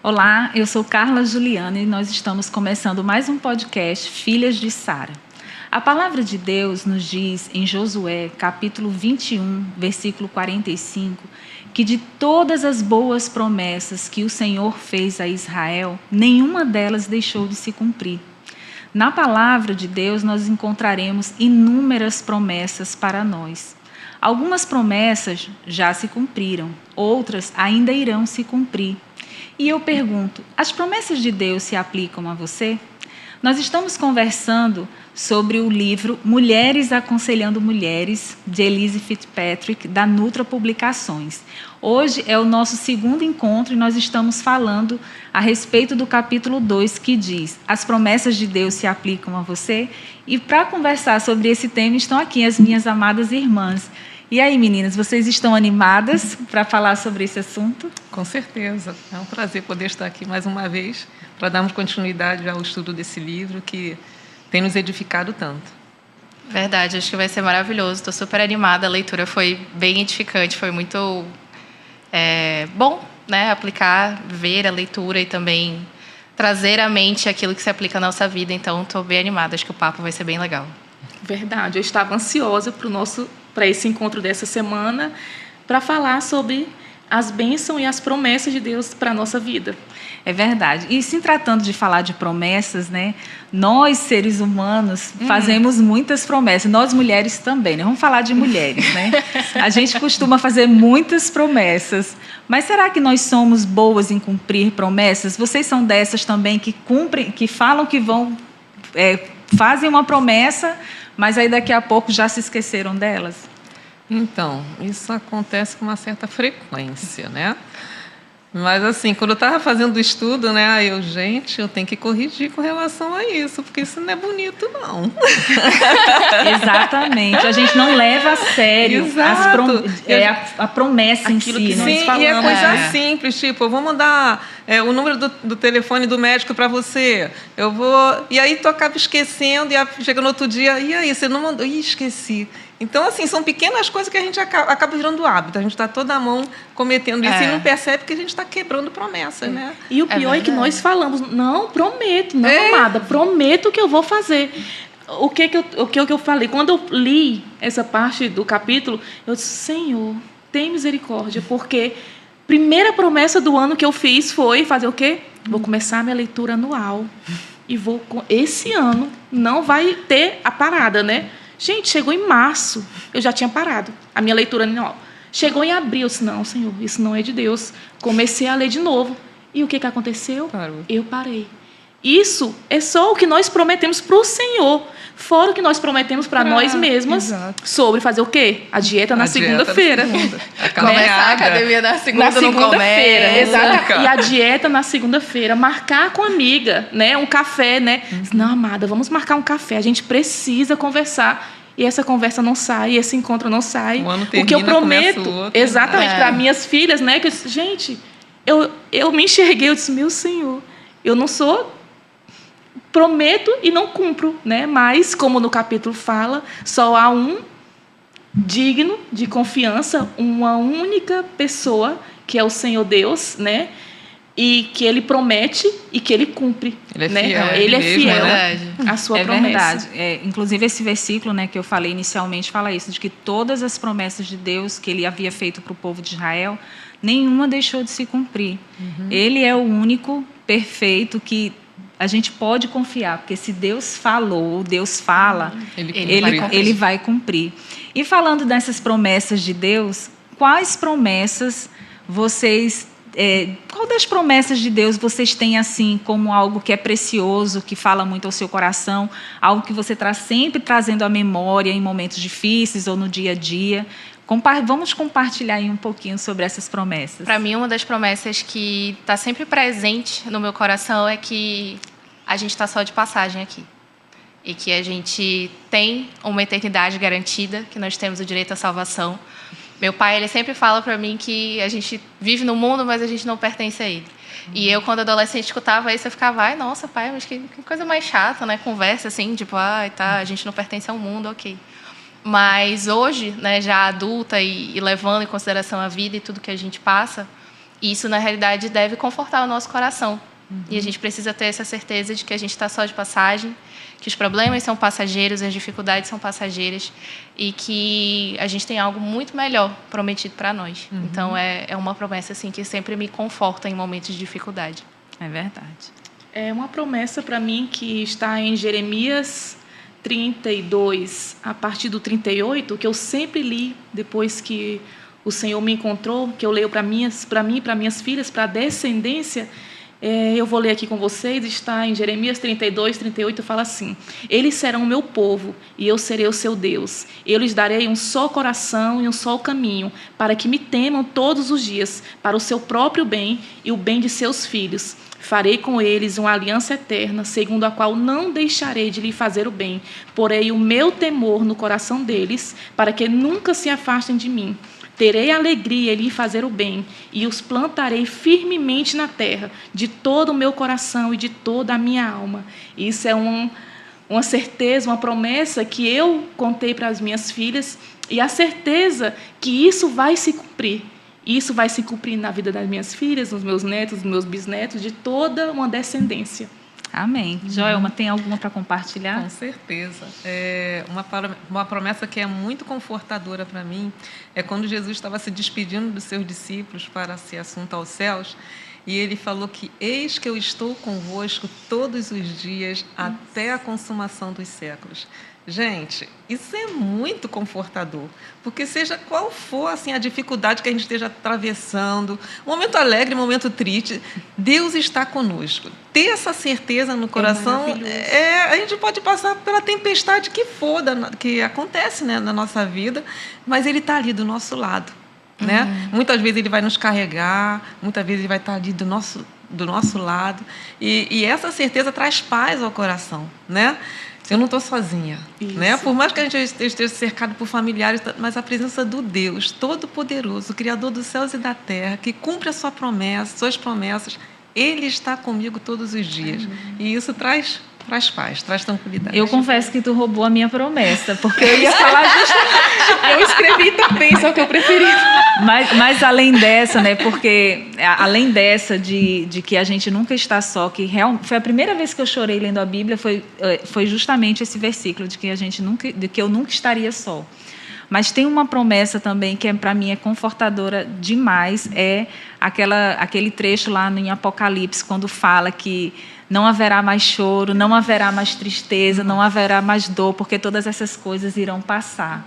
Olá, eu sou Carla Juliana e nós estamos começando mais um podcast Filhas de Sara. A palavra de Deus nos diz em Josué, capítulo 21, versículo 45, que de todas as boas promessas que o Senhor fez a Israel, nenhuma delas deixou de se cumprir. Na palavra de Deus nós encontraremos inúmeras promessas para nós. Algumas promessas já se cumpriram, outras ainda irão se cumprir. E eu pergunto, as promessas de Deus se aplicam a você? Nós estamos conversando sobre o livro Mulheres Aconselhando Mulheres, de Elise Fitzpatrick, da Nutra Publicações. Hoje é o nosso segundo encontro e nós estamos falando a respeito do capítulo 2, que diz: as promessas de Deus se aplicam a você? E para conversar sobre esse tema estão aqui as minhas amadas irmãs. E aí, meninas, vocês estão animadas para falar sobre esse assunto? Com certeza. É um prazer poder estar aqui mais uma vez para darmos continuidade ao estudo desse livro que tem nos edificado tanto. Verdade, acho que vai ser maravilhoso. Estou super animada. A leitura foi bem edificante, foi muito bom, né? Aplicar, ver a leitura e também trazer à mente aquilo que se aplica na nossa vida. Então, estou bem animada. Acho que o papo vai ser bem legal. Verdade, eu estava ansiosa para esse encontro dessa semana, para falar sobre as bênçãos e as promessas de Deus para a nossa vida. É verdade. E se tratando de falar de promessas, né? Nós, seres humanos, fazemos muitas promessas. Nós, mulheres, também, né? Vamos falar de mulheres, né? A gente costuma fazer muitas promessas. Mas será que nós somos boas em cumprir promessas? Vocês são dessas também que cumprem, que falam que vão... fazem uma promessa, mas aí daqui a pouco já se esqueceram delas? Então, isso acontece com uma certa frequência, né? Mas, assim, quando eu estava fazendo o estudo, né, eu tenho que corrigir com relação a isso, porque isso não é bonito, não. Exatamente. A gente não leva a sério a promessa em si. Que Né? Sim, e é coisa simples, tipo, eu vou mandar o número do telefone do médico para você, e aí tu acaba esquecendo, e chega no outro dia, e aí, você não mandou? Ih, esqueci. Então, assim, são pequenas coisas que a gente acaba virando hábito. A gente está toda a mão cometendo isso e não percebe que a gente está quebrando promessas, né? E o pior é que nós falamos, não, prometo, não, amada, prometo que eu vou fazer. O que eu falei? Quando eu li essa parte do capítulo, eu disse, Senhor, tem misericórdia, porque a primeira promessa do ano que eu fiz foi fazer o quê? Vou começar a minha leitura anual. E esse ano não vai ter a parada, né? Gente, chegou em março, eu já tinha parado a minha leitura anual. Chegou em abril, eu disse, não, Senhor, isso não é de Deus. Comecei a ler de novo. E o que aconteceu? Parou. Eu parei. Isso é só o que nós prometemos para o Senhor, fora o que nós prometemos para nós mesmas. Exato. Sobre fazer o quê? A dieta na segunda-feira. Começar a academia na segunda-feira. Exato. E a dieta na segunda-feira. Marcar com amiga, né? Um café, né? Não, amada, vamos marcar um café. A gente precisa conversar. E essa conversa não sai, esse encontro não sai. O ano termina, o que eu prometo, começa o outro. exatamente, para minhas filhas, né? Que eu disse, gente, eu me enxerguei, eu disse, meu Senhor, eu não sou... Prometo e não cumpro, né? Mas, como no capítulo fala, só há um digno de confiança, uma única pessoa, que é o Senhor Deus, né? E que Ele promete e que Ele cumpre. Ele é né? fiel. Ele é fiel à sua É promessa. verdade. Inclusive, esse versículo, né, que eu falei inicialmente fala isso, de que todas as promessas de Deus que Ele havia feito para o povo de Israel, nenhuma deixou de se cumprir. Ele é o único perfeito que a gente pode confiar, porque se Deus falou, Deus fala, ele vai cumprir. E falando dessas promessas de Deus, quais promessas vocês... qual das promessas de Deus vocês têm assim como algo que é precioso, que fala muito ao seu coração, algo que você está sempre trazendo à memória em momentos difíceis ou no dia a dia? Vamos compartilhar aí um pouquinho sobre essas promessas. Para mim, uma das promessas que está sempre presente no meu coração é que a gente está só de passagem aqui. E que a gente tem uma eternidade garantida, que nós temos o direito à salvação. Meu pai, ele sempre fala para mim que a gente vive no mundo, mas a gente não pertence a ele. E eu, quando adolescente, escutava isso, eu ficava, ai, nossa, pai, mas que coisa mais chata, né? Conversa assim, tipo, a gente não pertence ao mundo, ok. Mas hoje, né, já adulta e levando em consideração a vida e tudo que a gente passa, E isso, na realidade, deve confortar o nosso coração. E a gente precisa ter essa certeza de que a gente está só de passagem, que os problemas são passageiros, as dificuldades são passageiras e que a gente tem algo muito melhor prometido para nós. Então, é uma promessa assim, que sempre me conforta em momentos de dificuldade. É verdade. É uma promessa para mim que está em Jeremias 32, a partir do 38, que eu sempre li depois que o Senhor me encontrou, que eu leio para mim, para minhas filhas, para a descendência. Eu vou ler aqui com vocês, está em Jeremias 32, 38, fala assim: eles serão o meu povo, e eu serei o seu Deus. Eu lhes darei um só coração e um só caminho, para que me temam todos os dias, para o seu próprio bem e o bem de seus filhos. Farei com eles uma aliança eterna, segundo a qual não deixarei de lhe fazer o bem. Porei o meu temor no coração deles, para que nunca se afastem de mim. Terei alegria em lhe fazer o bem, e os plantarei firmemente na terra, de todo o meu coração e de toda a minha alma. Isso é uma certeza, uma promessa que eu contei para as minhas filhas, e a certeza que isso vai se cumprir. Isso vai se cumprir na vida das minhas filhas, dos meus netos, dos meus bisnetos, de toda uma descendência. Amém. Joelma, tem alguma para compartilhar? Com certeza. Uma promessa que é muito confortadora para mim é quando Jesus estava se despedindo dos seus discípulos para ser assunto aos céus, e ele falou que eis que eu estou convosco todos os dias até a consumação dos séculos. Gente, isso é muito confortador, porque seja qual for assim, a dificuldade que a gente esteja atravessando, momento alegre, momento triste, Deus está conosco. Ter essa certeza no coração, a gente pode passar pela tempestade que for, que acontece, né, na nossa vida, mas Ele está ali do nosso lado. Né? Muitas vezes Ele vai nos carregar, muitas vezes Ele vai estar ali do nosso lado, e essa certeza traz paz ao coração, né? Eu não estou sozinha, né? Por mais que a gente esteja cercado por familiares, mas a presença do Deus Todo-Poderoso, Criador dos céus e da terra, que cumpre a sua promessa, suas promessas, Ele está comigo todos os dias. E isso traz paz, traz tranquilidade. Eu confesso que tu roubou a minha promessa, porque eu ia falar justamente... Eu escrevi também, só que eu preferi. Mas além dessa, né? Porque além dessa de que a gente nunca está só, que foi a primeira vez que eu chorei lendo a Bíblia, foi justamente esse versículo de que eu nunca estaria só. Mas tem uma promessa também que para mim é confortadora demais, é aquele trecho lá em Apocalipse, quando fala que não haverá mais choro, não haverá mais tristeza, não haverá mais dor, porque todas essas coisas irão passar.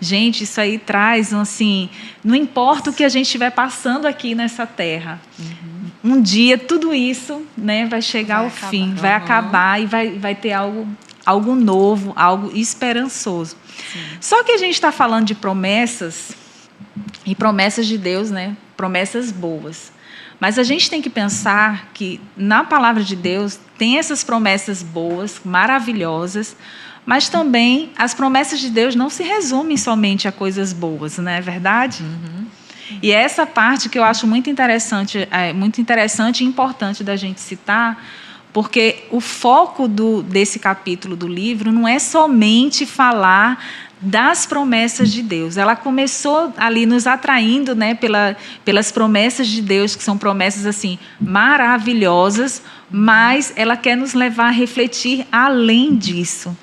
Gente, isso aí traz, assim, não importa o que a gente estiver passando aqui nessa terra, um dia tudo isso, né, vai chegar ao fim, vai acabar e vai ter algo novo, algo esperançoso. Sim. Só que a gente está falando de promessas, e promessas de Deus, né, promessas boas. Mas a gente tem que pensar que na palavra de Deus tem essas promessas boas, maravilhosas, mas também as promessas de Deus não se resumem somente a coisas boas, não é verdade? E é essa parte que eu acho muito interessante e importante da gente citar, porque o foco desse capítulo do livro não é somente falar das promessas de Deus. Ela começou ali nos atraindo, né, pelas promessas de Deus, que são promessas assim maravilhosas, mas ela quer nos levar a refletir além disso.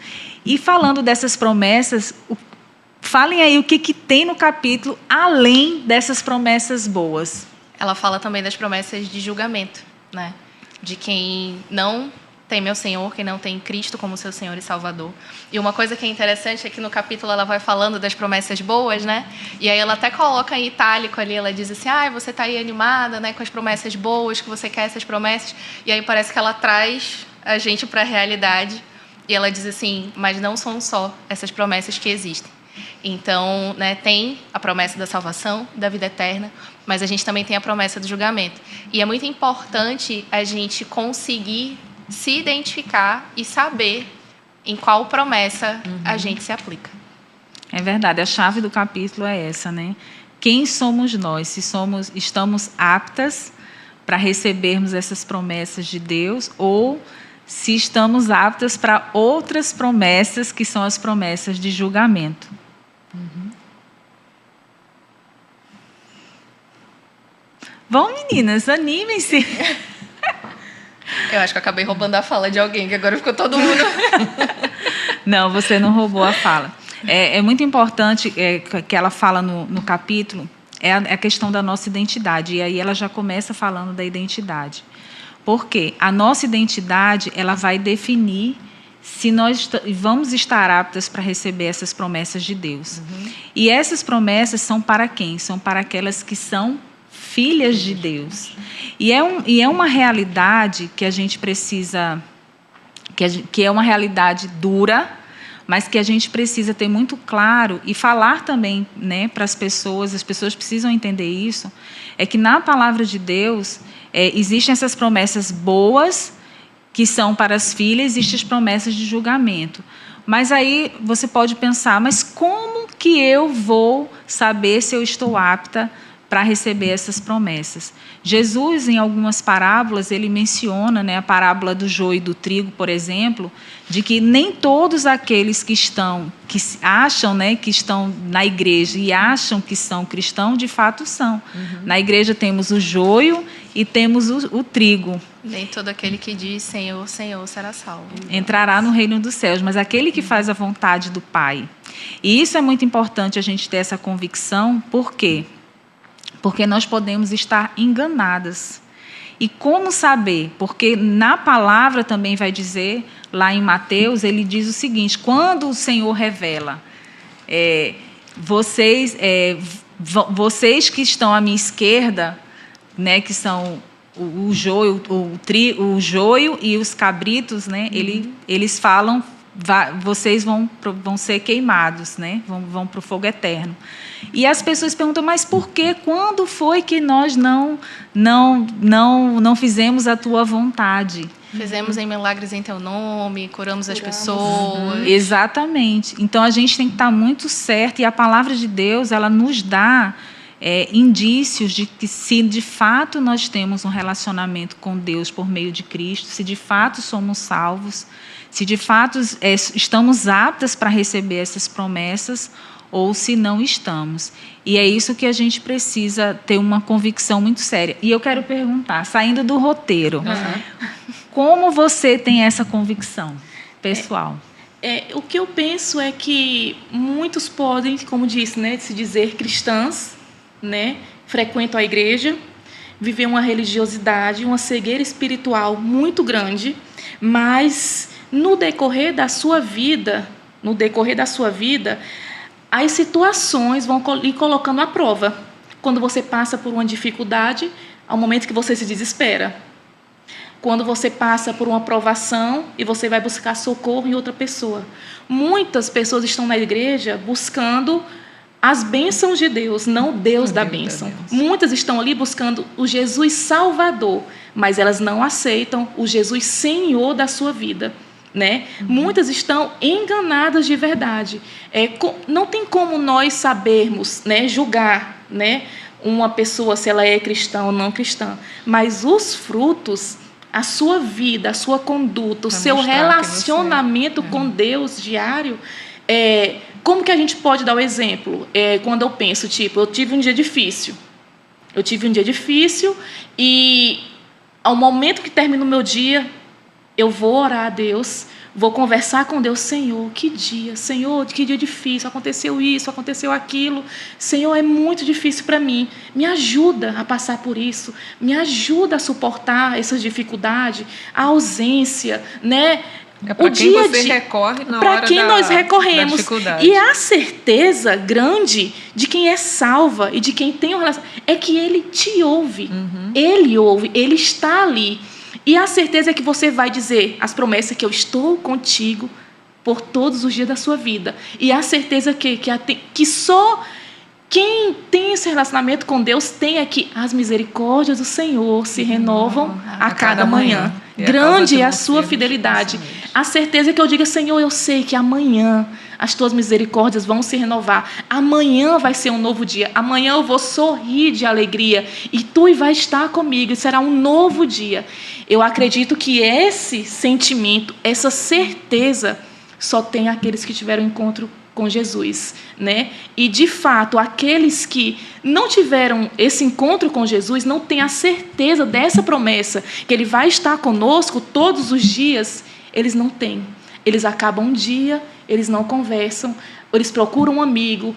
E falando dessas promessas, falem aí o que tem no capítulo além dessas promessas boas. Ela fala também das promessas de julgamento, né? De quem não tem meu Senhor, quem não tem Cristo como seu Senhor e Salvador. E uma coisa que é interessante é que no capítulo ela vai falando das promessas boas, né? E aí ela até coloca em itálico ali, ela diz assim, você está aí animada, né, com as promessas boas, que você quer essas promessas. E aí parece que ela traz a gente para a realidade. E ela diz assim, mas não são só essas promessas que existem. Então, né, tem a promessa da salvação, da vida eterna, mas a gente também tem a promessa do julgamento. E é muito importante a gente conseguir se identificar e saber em qual promessa a gente se aplica. É verdade, a chave do capítulo é essa, né? Quem somos nós? Se estamos aptas para recebermos essas promessas de Deus ou se estamos aptas para outras promessas que são as promessas de julgamento. Vão, meninas, animem-se. Eu acho que eu acabei roubando a fala de alguém, que agora ficou todo mundo... Não, você não roubou a fala. É muito importante que ela fala no capítulo, é a questão da nossa identidade. E aí ela já começa falando da identidade. Porque a nossa identidade, ela vai definir se nós vamos estar aptas para receber essas promessas de Deus. Uhum. E essas promessas são para quem? São para aquelas que são filhas de Deus. E é uma realidade que a gente precisa, que é uma realidade dura, mas que a gente precisa ter muito claro e falar também, né, para as pessoas precisam entender isso, é que na palavra de Deus existem essas promessas boas que são para as filhas, existem as promessas de julgamento. Mas aí você pode pensar, mas como que eu vou saber se eu estou apta para receber essas promessas? Jesus, em algumas parábolas, ele menciona, né, a parábola do joio e do trigo, por exemplo, de que nem todos aqueles que acham, né, que estão na igreja e acham que são cristãos, de fato são. Uhum. Na igreja temos o joio e temos o trigo. Nem todo aquele que diz Senhor, Senhor será salvo. Entrará no reino dos céus, mas aquele que faz a vontade do Pai. E isso é muito importante a gente ter essa convicção, por quê? Porque nós podemos estar enganadas. E como saber? Porque na palavra também vai dizer, lá em Mateus, ele diz o seguinte, quando o Senhor revela, vocês que estão à minha esquerda, né, que são o joio e os cabritos, né, eles falam, vocês vão ser queimados, né, vão para o fogo eterno. E as pessoas perguntam, mas por quê? Quando foi que nós não fizemos a tua vontade? Fizemos em milagres em teu nome, curamos as pessoas. Exatamente. Então, a gente tem que estar muito certo, e a palavra de Deus, ela nos dá indícios de que se de fato nós temos um relacionamento com Deus por meio de Cristo, se de fato somos salvos, se de fato estamos aptas para receber essas promessas, ou se não estamos. E é isso que a gente precisa ter uma convicção muito séria. E eu quero perguntar, saindo do roteiro, como você tem essa convicção pessoal? O que eu penso é que muitos podem, como disse, né, se dizer cristãs, né, frequentam a igreja, viver uma religiosidade, uma cegueira espiritual muito grande, mas no decorrer da sua vida, as situações vão lhe colocando à prova. Quando você passa por uma dificuldade, ao momento que você se desespera. Quando você passa por uma provação e você vai buscar socorro em outra pessoa. Muitas pessoas estão na igreja buscando as bênçãos de Deus, não Deus da bênção. Muitas estão ali buscando o Jesus Salvador, mas elas não aceitam o Jesus Senhor da sua vida. Né? Muitas estão enganadas de verdade. Não tem como nós sabermos, né, julgar, né, uma pessoa se ela é cristã ou não cristã, mas os frutos, a sua vida, a sua conduta, o seu relacionamento com Deus diário, como que a gente pode dar o exemplo? Quando eu penso, eu tive um dia difícil. E ao momento que termina o meu dia, eu vou orar a Deus, vou conversar com Deus. Senhor, que dia difícil, aconteceu isso, aconteceu aquilo. Senhor, é muito difícil para mim. Me ajuda a passar por isso, me ajuda a suportar essas dificuldades, a ausência, né? Para quem você recorre na hora para quem nós recorremos. dificuldade. E a certeza grande de quem é salva e de quem tem uma relação é que Ele te ouve. Ele ouve, Ele está ali. E a certeza é que você vai dizer as promessas que eu estou contigo por todos os dias da sua vida. E a certeza que só quem tem esse relacionamento com Deus tem é que as misericórdias do Senhor se renovam a cada manhã. Grande é a sua fidelidade. A certeza é que eu diga, Senhor, eu sei que amanhã as tuas misericórdias vão se renovar. Amanhã vai ser um novo dia. Amanhã eu vou sorrir de alegria e tu vai estar comigo e será um novo dia. Eu acredito que esse sentimento, essa certeza, só tem aqueles que tiveram encontro com Jesus, né? E de fato, aqueles que não tiveram esse encontro com Jesus não têm a certeza dessa promessa, que ele vai estar conosco todos os dias, eles não têm. Eles acabam um dia, eles não conversam, eles procuram um amigo,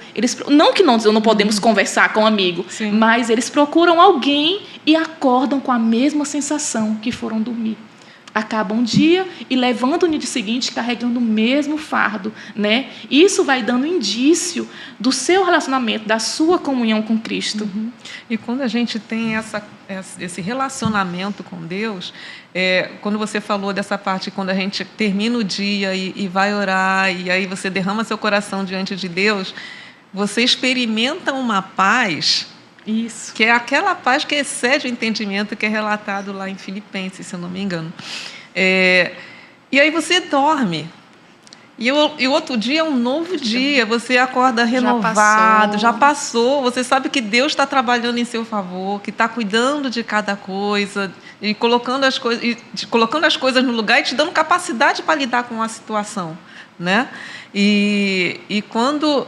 não que nós não podemos conversar com um amigo, Sim. mas eles procuram alguém e acordam com a mesma sensação que foram dormir. Acabam um dia e levantam no dia seguinte carregando o mesmo fardo, né? Isso vai dando indício do seu relacionamento, da sua comunhão com Cristo. Uhum. E quando a gente tem esse relacionamento com Deus, quando você falou dessa parte, quando a gente termina o dia e vai orar, e aí você derrama seu coração diante de Deus, você experimenta uma paz. Isso. Que é aquela paz que excede o entendimento, que é relatado lá em Filipenses, se eu não me engano. E aí você dorme. E o outro dia é um novo dia. Você acorda renovado, já passou. Você sabe que Deus está trabalhando em seu favor, que está cuidando de cada coisa, e colocando as coisas no lugar e te dando capacidade para lidar com a situação, né? E quando...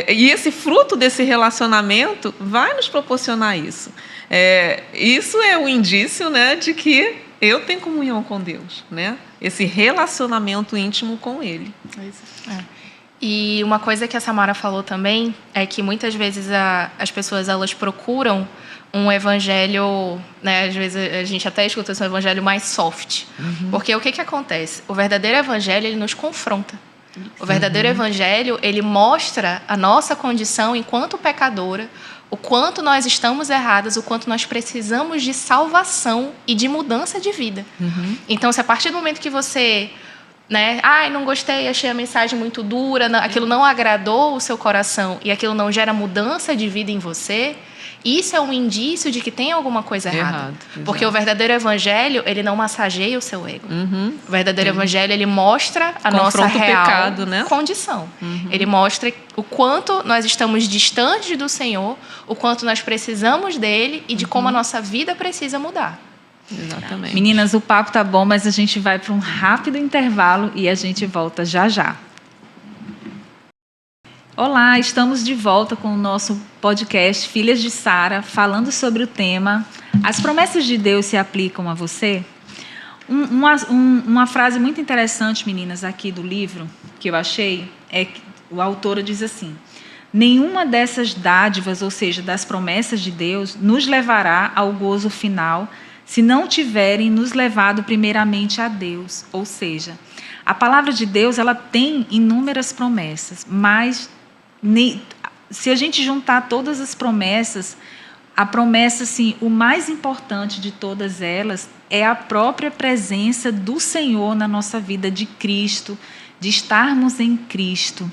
e esse fruto desse relacionamento vai nos proporcionar isso. Isso é um indício, né, de que eu tenho comunhão com Deus, né? Esse relacionamento íntimo com Ele. E uma coisa que a Samara falou também é que muitas vezes as pessoas elas procuram um evangelho, né, às vezes a gente até escuta esse evangelho mais soft. Porque o que acontece? O verdadeiro evangelho ele nos confronta. O verdadeiro evangelho, ele mostra a nossa condição enquanto pecadora, o quanto nós estamos erradas, o quanto nós precisamos de salvação e de mudança de vida. Então, se a partir do momento que você, né, não gostei, achei a mensagem muito dura, aquilo não agradou o seu coração e aquilo não gera mudança de vida em você, isso é um indício de que tem alguma coisa errada. Porque o verdadeiro evangelho, ele não massageia o seu ego. O verdadeiro evangelho, ele mostra a nossa real pecado, né? condição. Ele mostra o quanto nós estamos distantes do Senhor, o quanto nós precisamos dele e de como a nossa vida precisa mudar. Exatamente. Meninas, o papo tá bom, mas a gente vai para um rápido intervalo e a gente volta já já. Olá, estamos de volta com o nosso podcast Filhas de Sara, falando sobre o tema As promessas de Deus se aplicam a você? Uma frase muito interessante, meninas, aqui do livro, que eu achei, é que o autor diz assim: nenhuma dessas dádivas, ou seja, das promessas de Deus, nos levará ao gozo final se não tiverem nos levado primeiramente a Deus. Ou seja, a palavra de Deus ela tem inúmeras promessas, mas se a gente juntar todas as promessas, a promessa, assim, o mais importante de todas elas é a própria presença do Senhor na nossa vida, de Cristo, de estarmos em Cristo.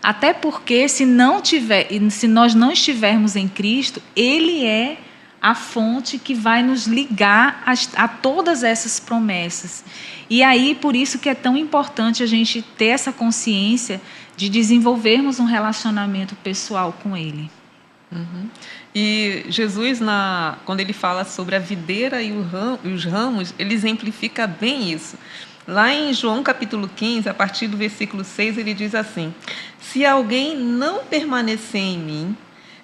Até porque, se nós não estivermos em Cristo, Ele é a fonte que vai nos ligar a todas essas promessas. E aí, por isso que é tão importante a gente ter essa consciência de desenvolvermos um relacionamento pessoal com Ele. E Jesus, quando ele fala sobre a videira e os ramos, ele exemplifica bem isso. Lá em João capítulo 15, a partir do versículo 6, ele diz assim: se alguém não permanecer em mim,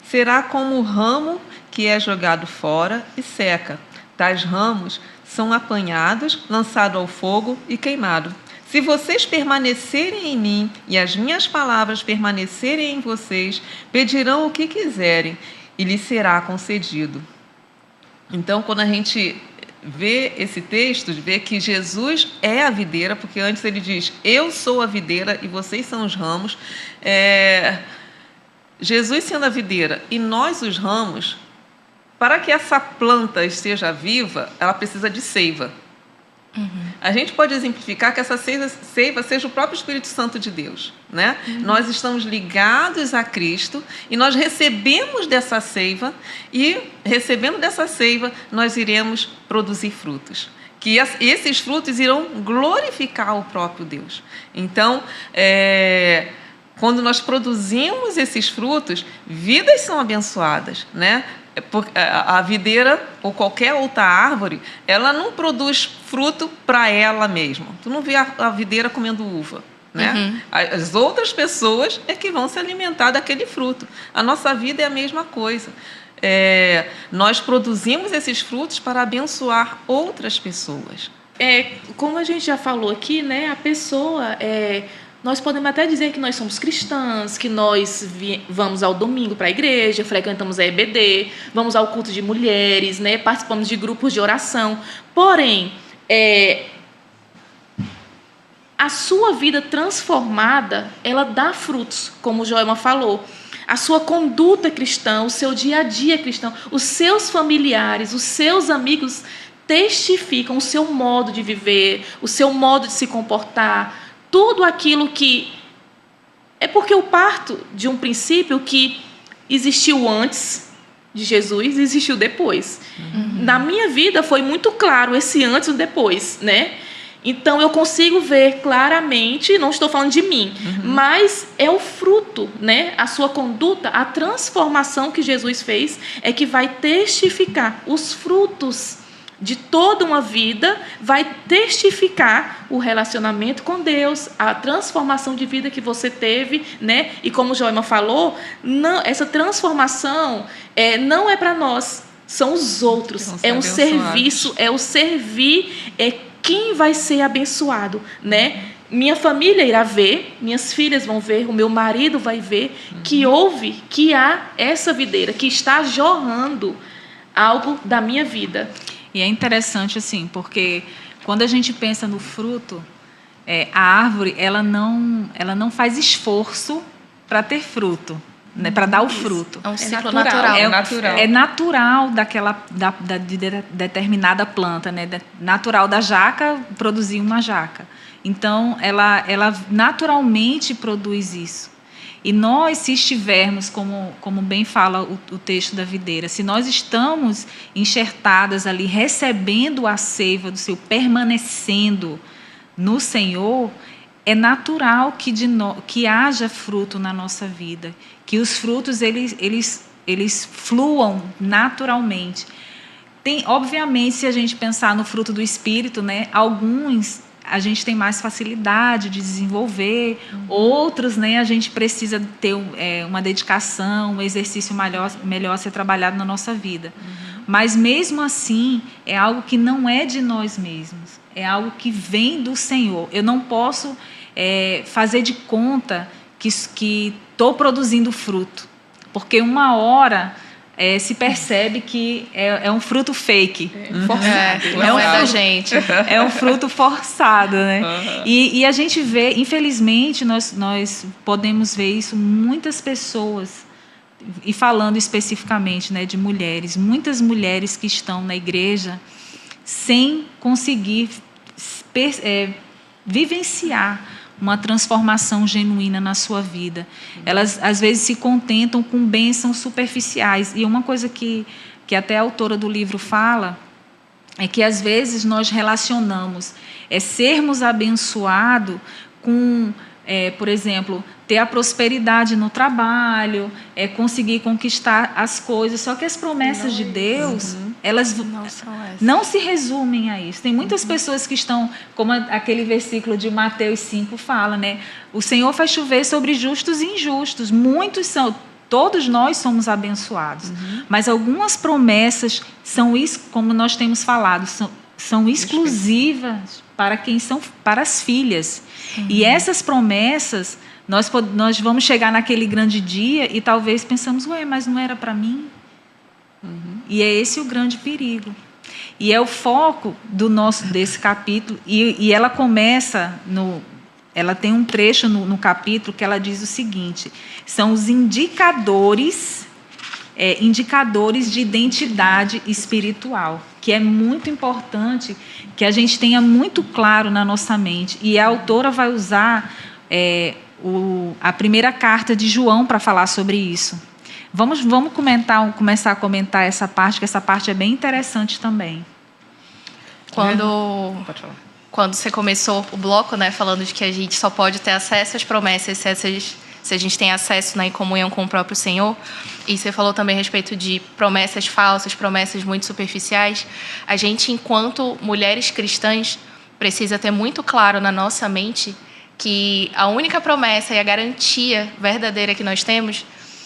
será como o ramo que é jogado fora e seca. Tais ramos são apanhados, lançados ao fogo e queimados. Se vocês permanecerem em mim e as minhas palavras permanecerem em vocês, pedirão o que quiserem e lhes será concedido. Então, quando a gente vê esse texto, vê que Jesus é a videira, porque antes ele diz, eu sou a videira e vocês são os ramos. Jesus sendo a videira e nós os ramos, para que essa planta esteja viva, ela precisa de seiva. A gente pode exemplificar que essa seiva seja o próprio Espírito Santo de Deus, né? Nós estamos ligados a Cristo e nós recebemos dessa seiva e, recebendo dessa seiva, nós iremos produzir frutos. Que esses frutos irão glorificar o próprio Deus. Então, quando nós produzimos esses frutos, vidas são abençoadas, né? A videira ou qualquer outra árvore, ela não produz fruto para ela mesma. Tu não vê a videira comendo uva, né? As outras pessoas é que vão se alimentar daquele fruto. A nossa vida é a mesma coisa. Nós produzimos esses frutos para abençoar outras pessoas. Como a gente já falou aqui, né, a pessoa... nós podemos até dizer que nós somos cristãs, que nós vamos ao domingo para a igreja, frequentamos a EBD, vamos ao culto de mulheres, né, participamos de grupos de oração. Porém, a sua vida transformada, ela dá frutos, como o Joelma falou. A sua conduta cristã, o seu dia a dia cristão, os seus familiares, os seus amigos testificam o seu modo de viver, o seu modo de se comportar, tudo aquilo que... É porque eu parto de um princípio que existiu antes de Jesus e existiu depois. Na minha vida foi muito claro esse antes e o depois, né? Então, eu consigo ver claramente, não estou falando de mim, mas é o fruto, né? A sua conduta, a transformação que Jesus fez é que vai testificar os frutos de toda uma vida, vai testificar o relacionamento com Deus, a transformação de vida que você teve, né? E como o Joelma falou, não, essa transformação não é para nós, são os outros, é um serviço, é o servir, quem vai ser abençoado, né? Minha família irá ver, minhas filhas vão ver, o meu marido vai ver que há essa videira, que está jorrando algo da minha vida. E é interessante, assim, porque quando a gente pensa no fruto, a árvore ela não faz esforço para ter fruto, né, para dar o fruto. É um ciclo natural. É natural de determinada planta, né? Natural da jaca produzir uma jaca. Então, ela naturalmente produz isso. E nós, se estivermos, como bem fala o texto da videira, se nós estamos enxertadas ali, recebendo a seiva do Senhor, permanecendo no Senhor, é natural que haja fruto na nossa vida, que os frutos eles fluam naturalmente. Obviamente, se a gente pensar no fruto do Espírito, né, alguns a gente tem mais facilidade de desenvolver, outros, né, a gente precisa ter uma dedicação, um exercício melhor a ser trabalhado na nossa vida. Mas, mesmo assim, é algo que não é de nós mesmos, é algo que vem do Senhor. Eu não posso fazer de conta que estou produzindo fruto, porque uma hora se percebe que é um fruto fake. Não é da gente. É um fruto forçado, né? E a gente vê, infelizmente, nós podemos ver isso, muitas pessoas, e falando especificamente, né, de mulheres, muitas mulheres que estão na igreja sem conseguir vivenciar uma transformação genuína na sua vida. Elas, às vezes, se contentam com bênçãos superficiais. E uma coisa que até a autora do livro fala é que, às vezes, nós relacionamos sermos abençoados com, por exemplo, ter a prosperidade no trabalho, conseguir conquistar as coisas. Só que as promessas de Deus, elas não se resumem a isso. Tem muitas pessoas que estão, como aquele versículo de Mateus 5 fala, né? O Senhor faz chover sobre justos e injustos. Todos nós somos abençoados. Mas algumas promessas são, como nós temos falado, são exclusivas para as filhas. E essas promessas, nós vamos chegar naquele grande dia e talvez pensamos, mas não era para mim? E é esse o grande perigo. E é o foco desse capítulo. E ela começa, ela tem um trecho no capítulo que ela diz o seguinte: são os indicadores de identidade espiritual, que é muito importante que a gente tenha muito claro na nossa mente. E a autora vai usar a primeira carta de João para falar sobre isso. Vamos começar a comentar essa parte, que essa parte é bem interessante também. Quando você começou o bloco, né, falando de que a gente só pode ter acesso às promessas se a gente tem acesso, né, em comunhão com o próprio Senhor, e você falou também a respeito de promessas falsas, promessas muito superficiais, a gente, enquanto mulheres cristãs, precisa ter muito claro na nossa mente que a única promessa e a garantia verdadeira que nós temos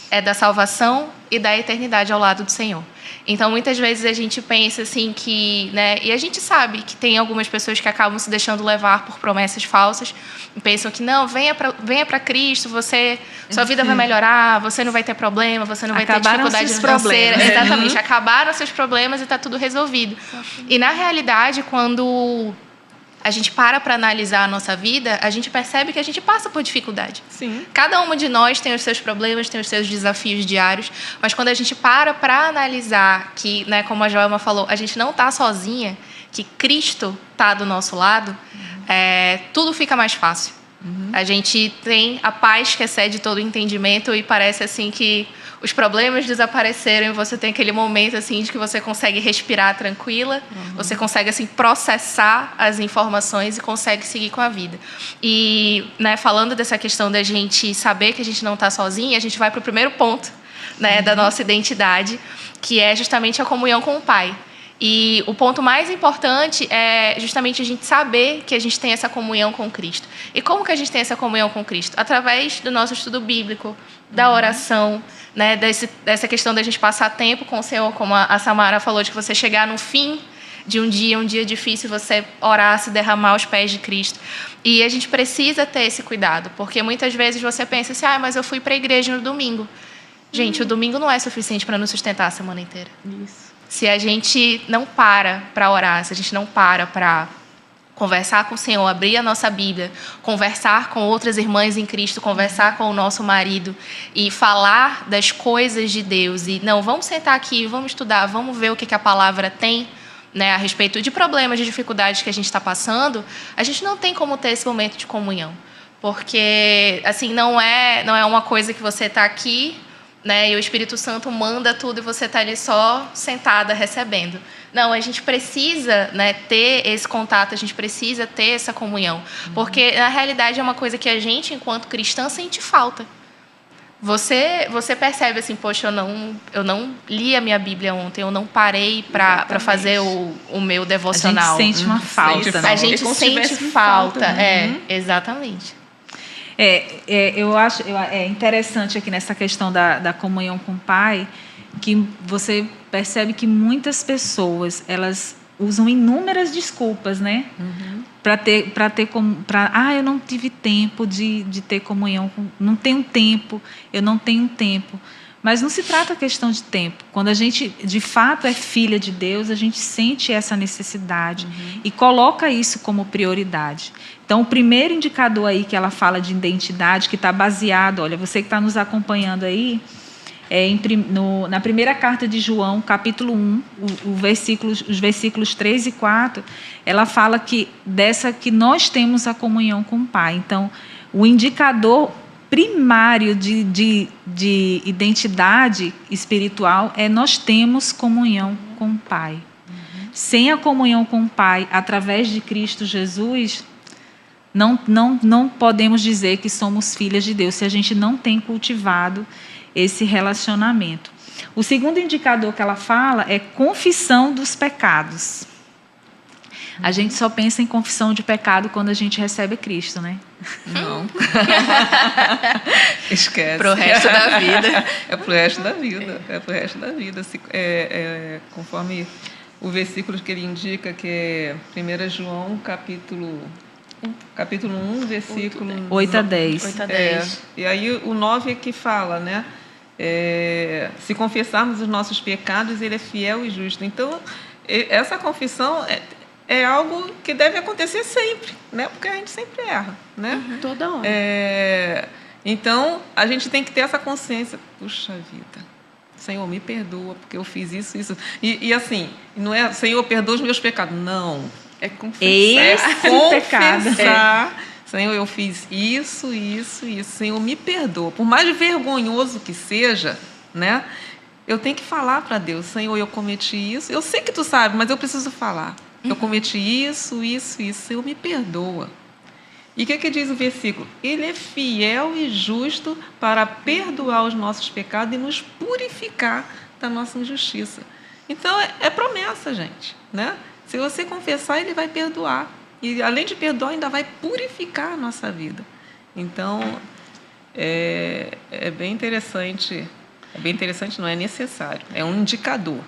é da salvação e da eternidade ao lado do Senhor. Então, muitas vezes a gente pensa assim que, né, e a gente sabe que tem algumas pessoas que acabam se deixando levar por promessas falsas, e pensam que não, venha para Cristo, sua vida vai melhorar, você não vai ter problema, você não vai ter dificuldade financeira. Exatamente, acabaram seus problemas e está tudo resolvido. E na realidade, quando a gente para analisar a nossa vida, a gente percebe que a gente passa por dificuldade. Sim. Cada uma de nós tem os seus problemas, tem os seus desafios diários, mas quando a gente para analisar que, né, como a Joelma falou, a gente não está sozinha, que Cristo está do nosso lado, tudo fica mais fácil. A gente tem a paz que excede todo o entendimento e parece assim que os problemas desapareceram e você tem aquele momento assim de que você consegue respirar tranquila, você consegue assim processar as informações e consegue seguir com a vida. E, né, falando dessa questão da gente saber que a gente não está sozinha, a gente vai para o primeiro ponto, né, da nossa identidade, que é justamente a comunhão com o Pai. E o ponto mais importante é justamente a gente saber que a gente tem essa comunhão com Cristo. E como que a gente tem essa comunhão com Cristo? Através do nosso estudo bíblico, da oração, né, dessa questão da gente passar tempo com o Senhor, como a Samara falou, de que você chegar no fim de um dia difícil, você orar, se derramar aos pés de Cristo. E a gente precisa ter esse cuidado, porque muitas vezes você pensa assim, mas eu fui para a igreja no domingo. Gente, o domingo não é suficiente para nos sustentar a semana inteira. Isso. Se a gente não para orar, se a gente não para conversar com o Senhor, abrir a nossa Bíblia, conversar com outras irmãs em Cristo, conversar com o nosso marido e falar das coisas de Deus. E não, vamos sentar aqui, vamos estudar, vamos ver o que a palavra tem, né, a respeito de problemas, de dificuldades que a gente está passando. A gente não tem como ter esse momento de comunhão. Porque assim, não é uma coisa que você está aqui, né, e o Espírito Santo manda tudo e você está ali só sentada recebendo. Não, a gente precisa, né, ter esse contato, a gente precisa ter essa comunhão. Porque, na realidade, é uma coisa que a gente, enquanto cristã, sente falta. Você percebe assim, poxa, eu não li a minha Bíblia ontem, eu não parei para fazer o meu devocional. A gente sente uma falta, né? A gente sente falta, exatamente. Eu acho interessante aqui nessa questão da comunhão com o Pai, que você percebe que muitas pessoas, elas usam inúmeras desculpas, né? Eu não tive tempo de ter comunhão, não tenho tempo, eu não tenho tempo. Mas não se trata questão de tempo. Quando a gente, de fato, é filha de Deus, a gente sente essa necessidade e coloca isso como prioridade. Então, o primeiro indicador aí que ela fala de identidade, que está baseado, olha, você que está nos acompanhando aí, na primeira carta de João, capítulo 1, os versículos 3 e 4, ela fala que nós temos a comunhão com o Pai. Então, o indicador primário de identidade espiritual é nós temos comunhão com o Pai. Sem a comunhão com o Pai, através de Cristo Jesus, não podemos dizer que somos filhas de Deus, se a gente não tem cultivado esse relacionamento. O segundo indicador que ela fala é confissão dos pecados. A gente só pensa em confissão de pecado quando a gente recebe Cristo, né? Não. Esquece. Pro resto da vida. É pro resto da vida. É pro resto da vida. Conforme o versículo que ele indica, que é 1 João, capítulo 1, versículo 8 a 10. 8 a 10. E aí o 9 é que fala, né? Se confessarmos os nossos pecados, ele é fiel e justo. Então, essa confissão é algo que deve acontecer sempre, né? Porque a gente sempre erra, né? Toda hora. Então, a gente tem que ter essa consciência. Puxa vida, Senhor, me perdoa, porque eu fiz isso. E assim, não é, Senhor, perdoa os meus pecados. Não. É confessar. Confessar. Senhor, eu fiz isso. Senhor, me perdoa. Por mais vergonhoso que seja, né? Eu tenho que falar para Deus. Senhor, eu cometi isso. Eu sei que tu sabe, mas eu preciso falar. Eu cometi isso. Senhor, me perdoa. E o que diz o versículo? Ele é fiel e justo para perdoar os nossos pecados e nos purificar da nossa injustiça. Então, é promessa, gente, né? Se você confessar, ele vai perdoar. e além de perdoar, ainda vai purificar a nossa vida. Então, é bem interessante. É bem interessante, não é necessário. É um indicador.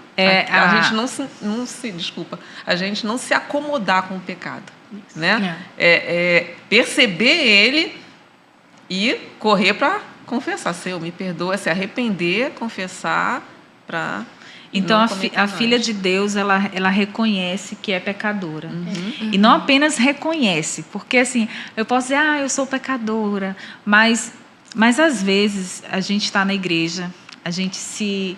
A gente não se acomodar com o pecado, né? Perceber ele e correr para confessar. Senhor, me perdoa, se arrepender, confessar para... Então, a filha de Deus, ela reconhece que é pecadora. E não apenas reconhece, porque assim, eu posso dizer, eu sou pecadora, mas às vezes a gente está na igreja, a gente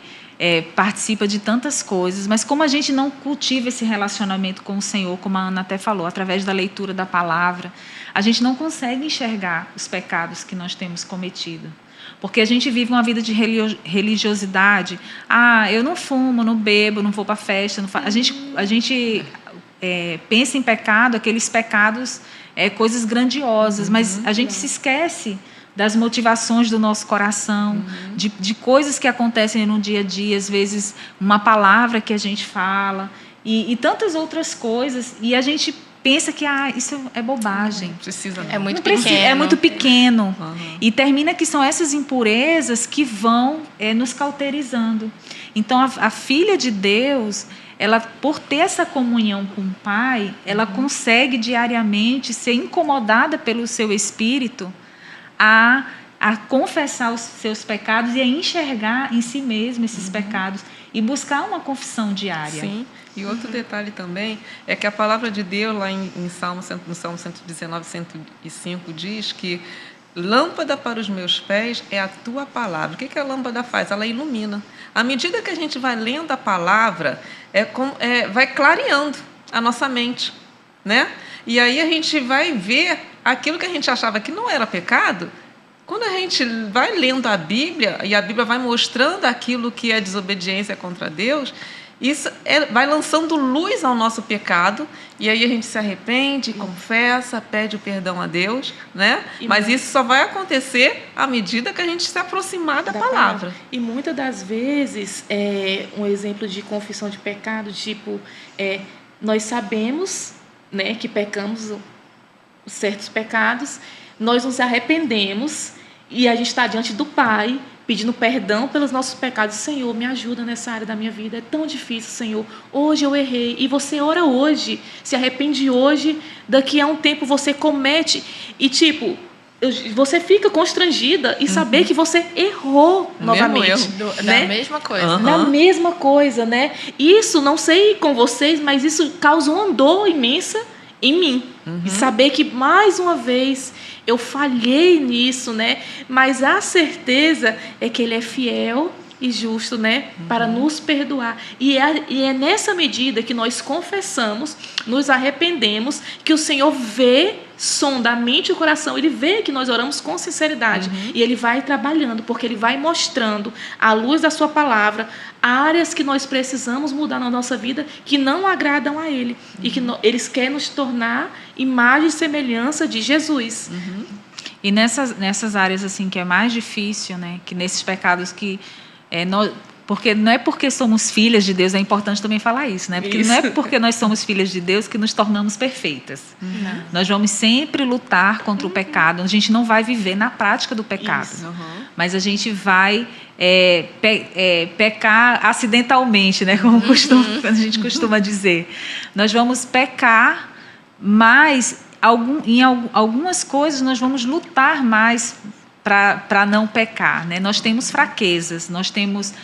participa de tantas coisas, mas como a gente não cultiva esse relacionamento com o Senhor, como a Ana até falou, através da leitura da palavra, a gente não consegue enxergar os pecados que nós temos cometido. Porque a gente vive uma vida de religiosidade. Eu não fumo, não bebo, não vou para festa. A gente pensa em pecado, aqueles pecados, coisas grandiosas, mas a gente se esquece das motivações do nosso coração, de coisas que acontecem no dia a dia, às vezes uma palavra que a gente fala, e tantas outras coisas, e a gente pensa que isso é bobagem. Não precisa, não. É muito pequeno. É muito pequeno. E termina que são essas impurezas que vão nos cauterizando. Então, a filha de Deus, ela, por ter essa comunhão com o Pai, ela consegue diariamente ser incomodada pelo seu espírito a confessar os seus pecados e a enxergar em si mesmo esses pecados e buscar uma confissão diária. Sim. E outro detalhe também é que a palavra de Deus, lá no Salmo 119, 105, diz que lâmpada para os meus pés é a tua palavra. O que a lâmpada faz? Ela ilumina. À medida que a gente vai lendo a palavra, vai clareando a nossa mente, né? E aí a gente vai ver aquilo que a gente achava que não era pecado. Quando a gente vai lendo a Bíblia, e a Bíblia vai mostrando aquilo que é desobediência contra Deus, isso vai lançando luz ao nosso pecado, e aí a gente se arrepende, confessa, pede o perdão a Deus, né? Mas isso só vai acontecer à medida que a gente se aproximar da palavra. E muitas das vezes, um exemplo de confissão de pecado, tipo, nós sabemos, né, que pecamos certos pecados, nós nos arrependemos e a gente está diante do Pai, pedindo perdão pelos nossos pecados. Senhor, me ajuda nessa área da minha vida, é tão difícil, Senhor. Hoje eu errei. E você ora hoje, se arrepende hoje, daqui a um tempo você comete. E tipo, você fica constrangida em saber que você errou novamente. Né? Da mesma coisa. Da mesma coisa, né? Isso, não sei com vocês, mas isso causa uma dor imensa em mim. E saber que, mais uma vez, eu falhei nisso, né? Mas a certeza é que Ele é fiel e justo, né? Para nos perdoar. E é nessa medida que nós confessamos, nos arrependemos, que o Senhor vê, sonda a mente e o coração. Ele vê que nós oramos com sinceridade. E Ele vai trabalhando, porque Ele vai mostrando, à luz da sua palavra, áreas que nós precisamos mudar na nossa vida que não agradam a Ele. E que eles querem nos tornar imagem e semelhança de Jesus. E nessas áreas assim que é mais difícil, né? Que nesses pecados que porque não é porque somos filhas de Deus, é importante também falar isso, né? Porque não é porque nós somos filhas de Deus que nos tornamos perfeitas. Nós vamos sempre lutar contra o pecado. A gente não vai viver na prática do pecado, mas a gente vai pecar acidentalmente, né? Como a gente costuma dizer. Nós vamos pecar, mas em algumas coisas nós vamos lutar mais para não pecar, né? Nós temos fraquezas, nós temos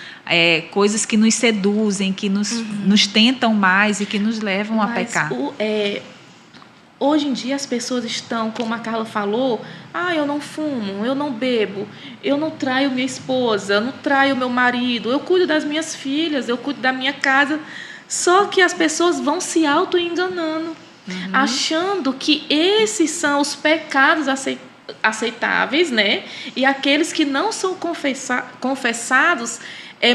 coisas que nos seduzem, que nos tentam mais e que nos levam a pecar. Hoje em dia as pessoas estão, como a Carla falou, eu não fumo, eu não bebo, eu não traio minha esposa, eu não traio meu marido, eu cuido das minhas filhas, eu cuido da minha casa. Só que as pessoas vão se auto-enganando, achando que esses são os pecados aceitáveis, né? E aqueles que não são confessados,